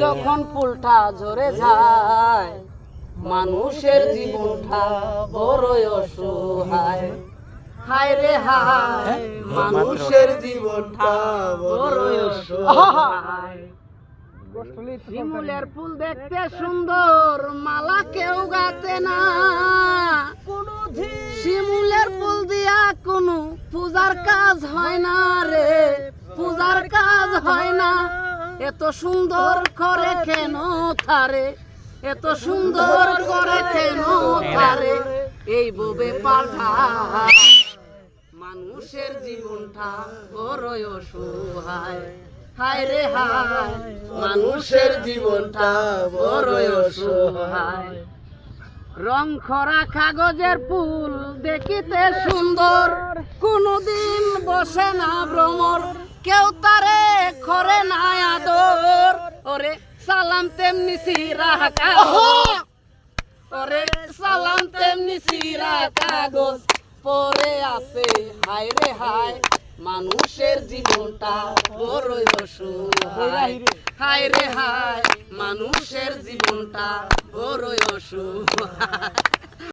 যখন ফুলটা ঝরে যায় মানুষের জীবনটা বড়ই অসহায়। হায় রে হায় মানুষের জীবনটা বড়ই অসহায়। শিমুলের ফুল দেখতে সুন্দর মালা কেউ গাতে না, শিমুলের ফুল দিয়া কোনো পূজার কাজ হয় না রে, পূজার কাজ হয় না। এত সুন্দর করে কেন তারে, এত সুন্দর করে কেন তারে এই ববে পাঠায়। মানুষের জীবনটা বড়ই অসহায়। হায় রে হায় মানুষের জীবনটা বড়ই অসহায়। রং খরা কাগজের ফুল দেখিতে সুন্দর, কোনদিন বসে না ভ্রমর, কেউ তারে করে না আদর। ওরে সালাম তেমনি সিরা কাগজ, ওরে সালাম তেমনি সিরা কাগজ পরে আছে। হায় রে হায় মানুষের জীবনটা বড়ই অসহায়। হায় রে হায় মানুষের জীবনটা বড়ই অসহায়।